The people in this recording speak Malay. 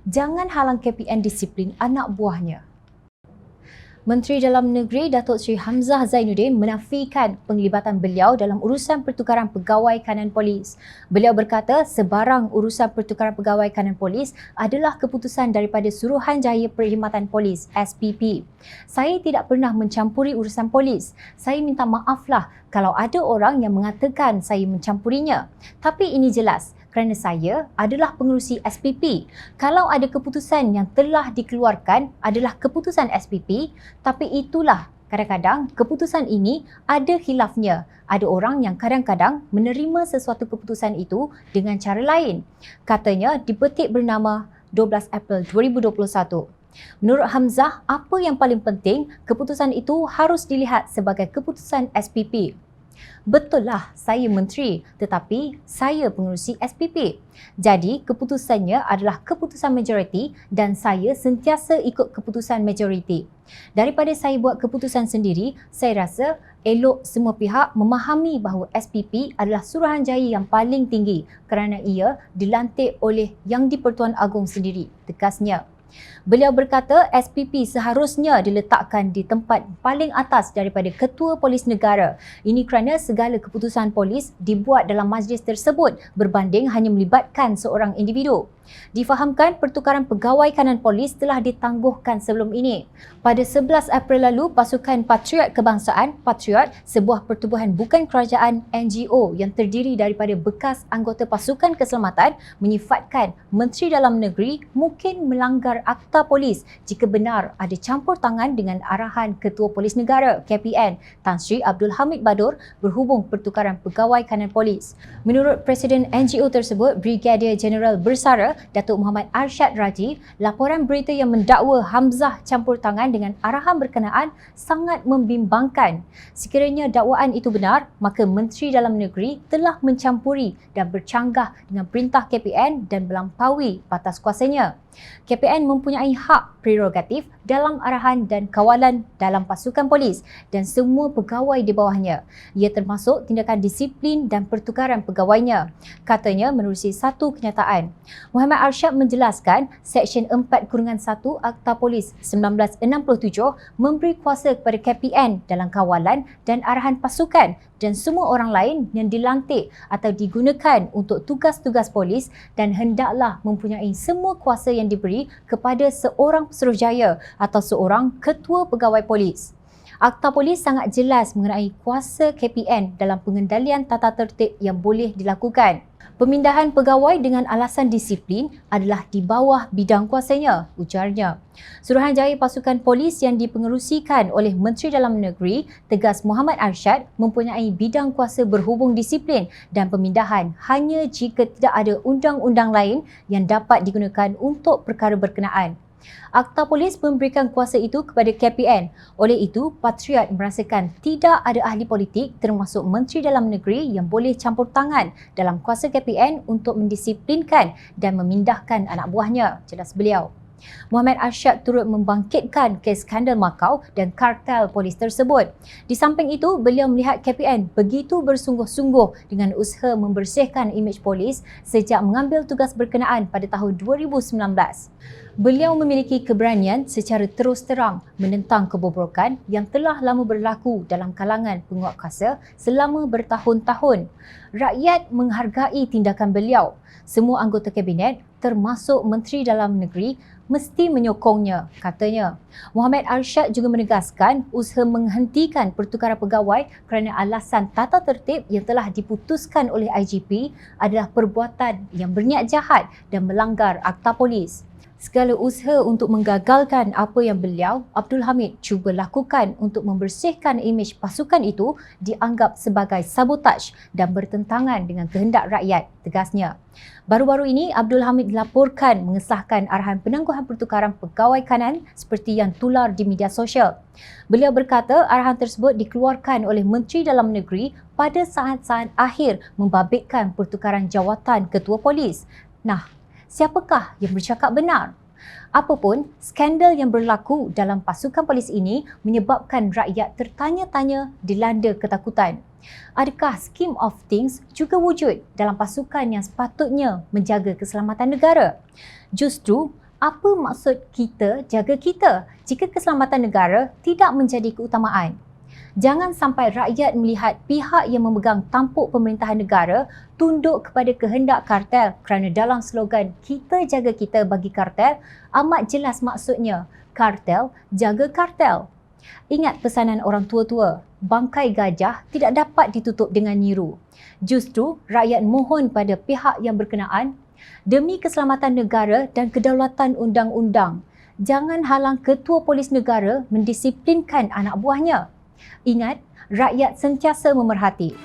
jangan halang KPN disiplin anak buahnya. Menteri Dalam Negeri Datuk Seri Hamzah Zainuddin menafikan penglibatan beliau dalam urusan pertukaran pegawai kanan polis. Beliau berkata sebarang urusan pertukaran pegawai kanan polis adalah keputusan daripada Suruhanjaya Perkhidmatan Polis (SPP). Saya tidak pernah mencampuri urusan polis. Saya minta maaflah kalau ada orang yang mengatakan saya mencampurinya. Tapi ini jelas, kerana saya adalah pengerusi SPP. Kalau ada keputusan yang telah dikeluarkan adalah keputusan SPP, tapi itulah kadang-kadang keputusan ini ada khilafnya. Ada orang yang kadang-kadang menerima sesuatu keputusan itu dengan cara lain. Katanya di petik bernama 12 April 2021. Menurut Hamzah, apa yang paling penting, keputusan itu harus dilihat sebagai keputusan SPP. Betul lah, saya menteri tetapi saya pengerusi SPP. Jadi keputusannya adalah keputusan majoriti dan saya sentiasa ikut keputusan majoriti. Daripada saya buat keputusan sendiri, saya rasa elok semua pihak memahami bahawa SPP adalah Suruhanjaya yang paling tinggi kerana ia dilantik oleh Yang di-Pertuan Agong sendiri, tegasnya. Beliau berkata SPP seharusnya diletakkan di tempat paling atas daripada Ketua Polis Negara. Ini kerana segala keputusan polis dibuat dalam majlis tersebut berbanding hanya melibatkan seorang individu. Difahamkan pertukaran pegawai kanan polis telah ditangguhkan sebelum ini. Pada 11 April lalu, pasukan Patriot Kebangsaan, Patriot, sebuah pertubuhan bukan kerajaan NGO yang terdiri daripada bekas anggota pasukan keselamatan menyifatkan Menteri Dalam Negeri mungkin melanggar Akta Polis jika benar ada campur tangan dengan arahan Ketua Polis Negara KPN Tan Sri Abdul Hamid Badur berhubung pertukaran pegawai kanan polis. Menurut Presiden NGO tersebut, Brigadier Jeneral Bersara Datuk Muhammad Arsyad Raji, laporan berita yang mendakwa Hamzah campur tangan dengan arahan berkenaan sangat membimbangkan. Sekiranya dakwaan itu benar, maka Menteri Dalam Negeri telah mencampuri dan bercanggah dengan perintah KPN dan melampaui batas kuasanya. KPN mempunyai hak prerogatif dalam arahan dan kawalan dalam pasukan polis dan semua pegawai di bawahnya. Ia termasuk tindakan disiplin dan pertukaran pegawainya. Katanya menerusi satu kenyataan. Muhammad Arsyad menjelaskan Seksyen 4-1 Akta Polis 1967 memberi kuasa kepada KPN dalam kawalan dan arahan pasukan dan semua orang lain yang dilantik atau digunakan untuk tugas-tugas polis dan hendaklah mempunyai semua kuasa yang diberi kepada seorang pesuruhjaya atau seorang ketua pegawai polis. Akta Polis sangat jelas mengenai kuasa KPN dalam pengendalian tata tertib yang boleh dilakukan. Pemindahan pegawai dengan alasan disiplin adalah di bawah bidang kuasanya, ujarnya. Suruhanjaya Pasukan Polis yang dipengerusikan oleh Menteri Dalam Negeri, tegas Muhammad Arsyad, mempunyai bidang kuasa berhubung disiplin dan pemindahan hanya jika tidak ada undang-undang lain yang dapat digunakan untuk perkara berkenaan. Akta Polis memberikan kuasa itu kepada KPN. Oleh itu, Patriot merasakan tidak ada ahli politik termasuk Menteri Dalam Negeri yang boleh campur tangan dalam kuasa KPN untuk mendisiplinkan dan memindahkan anak buahnya, jelas beliau. Muhammad Arsyad turut membangkitkan kes skandal Makau dan kartel polis tersebut. Di samping itu, beliau melihat KPN begitu bersungguh-sungguh dengan usaha membersihkan imej polis sejak mengambil tugas berkenaan pada tahun 2019. Beliau memiliki keberanian secara terus terang menentang kebobrokan yang telah lama berlaku dalam kalangan penguatkuasa selama bertahun-tahun. Rakyat menghargai tindakan beliau. Semua anggota kabinet termasuk Menteri Dalam Negeri mesti menyokongnya, katanya. Muhammad Arsyad juga menegaskan usaha menghentikan pertukaran pegawai kerana alasan tata tertib yang telah diputuskan oleh IGP adalah perbuatan yang berniat jahat dan melanggar Akta Polis. Segala usaha untuk menggagalkan apa yang beliau, Abdul Hamid, cuba lakukan untuk membersihkan imej pasukan itu dianggap sebagai sabotaj dan bertentangan dengan kehendak rakyat, tegasnya. Baru-baru ini, Abdul Hamid dilaporkan mengesahkan arahan penangguhan pertukaran pegawai kanan seperti yang tular di media sosial. Beliau berkata arahan tersebut dikeluarkan oleh Menteri Dalam Negeri pada saat-saat akhir membabitkan pertukaran jawatan Ketua Polis. Nah, siapakah yang bercakap benar? Apapun, skandal yang berlaku dalam pasukan polis ini menyebabkan rakyat tertanya-tanya dilanda ketakutan. Adakah scheme of things juga wujud dalam pasukan yang sepatutnya menjaga keselamatan negara? Justru, Apa maksud kita jaga kita jika keselamatan negara tidak menjadi keutamaan? Jangan sampai rakyat melihat pihak yang memegang tampuk pemerintahan negara tunduk kepada kehendak kartel kerana dalam slogan kita jaga kita bagi kartel amat jelas maksudnya kartel jaga kartel. Ingat pesanan orang tua-tua, bangkai gajah tidak dapat ditutup dengan nyiru. Justru rakyat mohon pada pihak yang berkenaan demi keselamatan negara dan kedaulatan undang-undang, jangan halang ketua polis negara mendisiplinkan anak buahnya. Ingat, rakyat sentiasa memerhati.